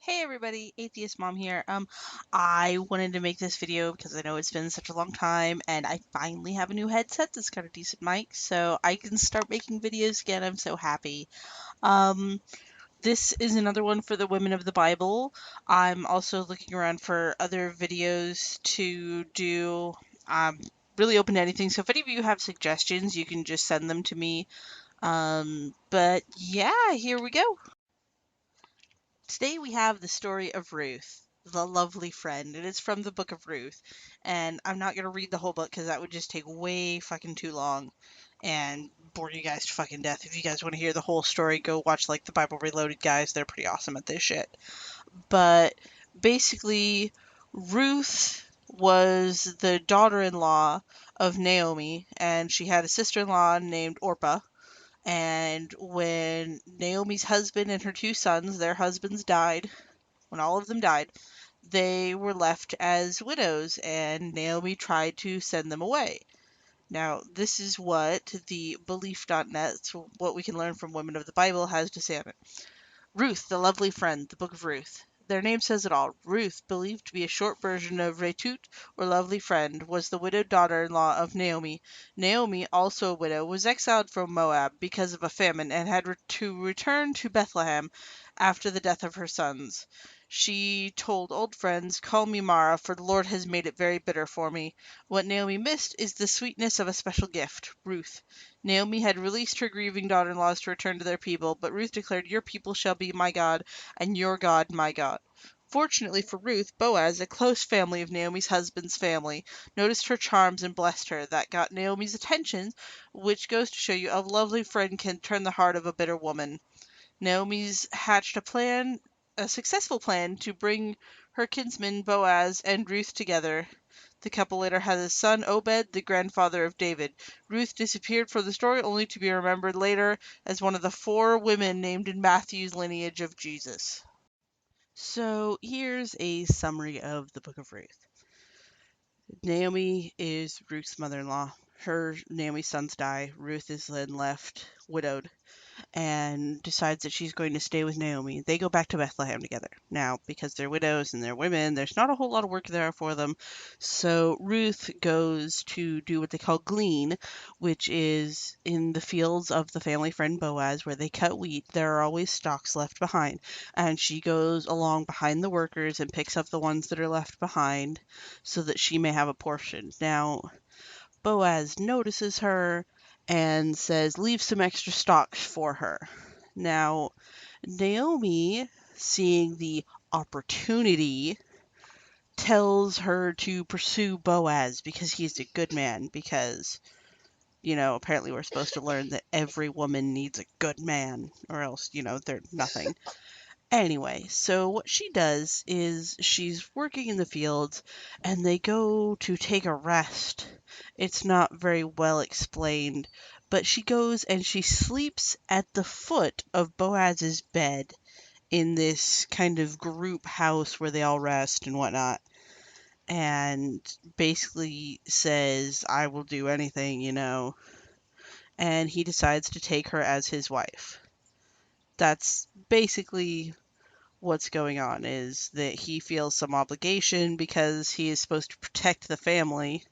Hey everybody, Atheist Mom here. I wanted to make this video because I know it's been such a long time and I finally have a new headset that's got a decent mic, so I can start making videos again. I'm so happy. Um, this is another one for the women of the Bible. I'm also looking around for other videos to do. I'm really open to anything, so if any of you have suggestions, you can just send them to me. But yeah, here we go. Today we have the story of Ruth, the lovely friend, and it's from the book of Ruth. And I'm not gonna read the whole book because that would just take way fucking too long and bore you guys to fucking death. If you guys want to hear the whole story, go watch like the Bible Reloaded guys. They're pretty awesome at this shit. But basically, Ruth was the daughter-in-law of Naomi, and she had a sister-in-law named Orpah. And when Naomi's husband and her two sons, their husbands died, when all of them died, they were left as widows, and Naomi tried to send them away. Now, this is what the Belief.net, so what we can learn from women of the Bible, has to say on it. Ruth, the lovely friend, the book of Ruth. Their name says it all. Ruth, believed to be a short version of Retut, or lovely friend, was the widowed daughter-in-law of Naomi. Naomi, also a widow, was exiled from Moab because of a famine and had to return to Bethlehem after the death of her sons. She told old friends, "Call me Mara, for the Lord has made it very bitter for me." What Naomi missed is the sweetness of a special gift, Ruth. Naomi had released her grieving daughter-in-laws to return to their people, but Ruth declared, "Your people shall be my God, and your God my God." Fortunately for Ruth, Boaz, a close family of Naomi's husband's family, noticed her charms and blessed her. That got Naomi's attention, which goes to show you a lovely friend can turn the heart of a bitter woman. Naomi's hatched a successful plan to bring her kinsman Boaz and Ruth together. The couple later had a son, Obed, the grandfather of David. Ruth disappeared from the story only to be remembered later as one of the 4 women named in Matthew's lineage of Jesus. So here's a summary of the book of Ruth. Naomi is Ruth's mother-in-law. Naomi's sons die. Ruth is then left widowed and decides that she's going to stay with Naomi. They go back to Bethlehem together. Now, because they're widows and they're women, there's not a whole lot of work there for them. So Ruth goes to do what they call glean, which is in the fields of the family friend Boaz, where they cut wheat. There are always stalks left behind. And she goes along behind the workers and picks up the ones that are left behind so that she may have a portion. Now, Boaz notices her and says, "Leave some extra stalks for her." Now, Naomi, seeing the opportunity, tells her to pursue Boaz because he's a good man. Because, apparently we're supposed to learn that every woman needs a good man, or else, they're nothing. Anyway, so what she does is she's working in the fields and they go to take a rest. It's not very well explained, but she goes and she sleeps at the foot of Boaz's bed in this kind of group house where they all rest and whatnot. And basically says, "I will do anything." And he decides to take her as his wife. That's basically what's going on, is that he feels some obligation because he is supposed to protect the family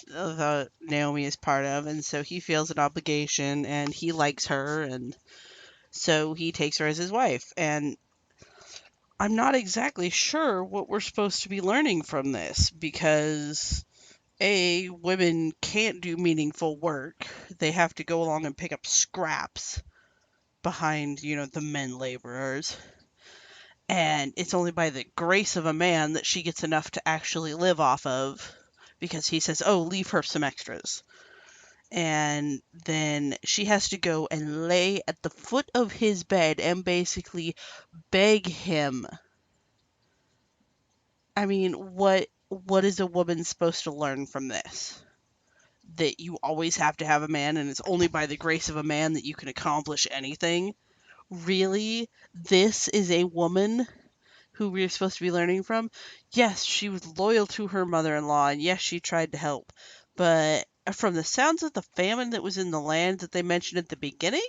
that Naomi is part of, and so he feels an obligation and he likes her, and so he takes her as his wife. And I'm not exactly sure what we're supposed to be learning from this because women can't do meaningful work. They have to go along and pick up scraps behind, the men laborers. And it's only by the grace of a man that she gets enough to actually live off of, because he says, "Oh, leave her some extras." And then she has to go and lay at the foot of his bed and basically beg him. I mean, what is a woman supposed to learn from this? That you always have to have a man, and it's only by the grace of a man that you can accomplish anything? Really? This is a woman who we're supposed to be learning from? Yes, she was loyal to her mother-in-law, and yes, she tried to help. But from the sounds of the famine that was in the land that they mentioned at the beginning,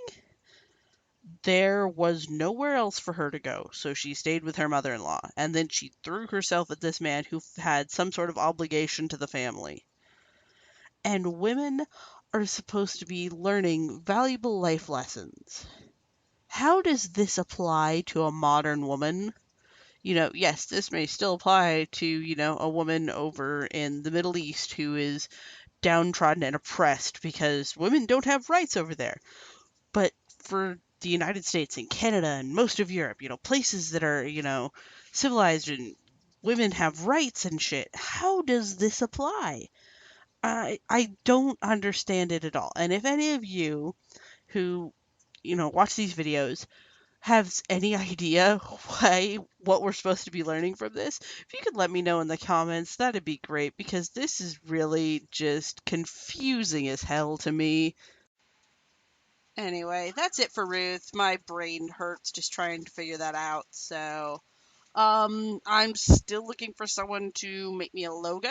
There was nowhere else for her to go, so she stayed with her mother-in-law, and then she threw herself at this man who had some sort of obligation to the family. And women are supposed to be learning valuable life lessons. How does this apply to a modern woman? Yes, this may still apply to, a woman over in the Middle East who is downtrodden and oppressed because women don't have rights over there. But for the United States and Canada and most of Europe, places that are, civilized and women have rights and shit, how does this apply? I don't understand it at all. And if any of you who, watch these videos have any idea what we're supposed to be learning from this, if you could let me know in the comments, that'd be great because this is really just confusing as hell to me. Anyway, that's it for Ruth. My brain hurts just trying to figure that out. So, I'm still looking for someone to make me a logo.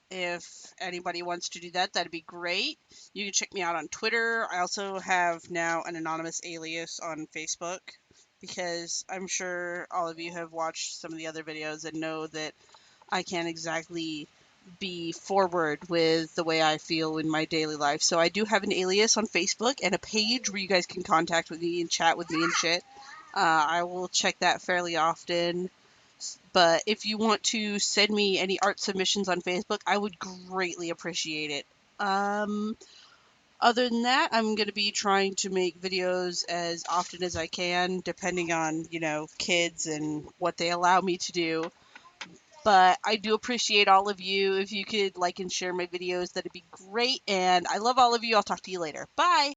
If anybody wants to do that, that'd be great. You can check me out on Twitter. I also have now an anonymous alias on Facebook because I'm sure all of you have watched some of the other videos and know that I can't exactly be forward with the way I feel in my daily life. So I do have an alias on Facebook and a page where you guys can contact with me and chat with me and shit. I will check that fairly often. But if you want to send me any art submissions on Facebook, I would greatly appreciate it. Other than that, I'm going to be trying to make videos as often as I can, depending on, kids and what they allow me to do. But I do appreciate all of you. If you could like and share my videos, that'd be great. And I love all of you. I'll talk to you later. Bye.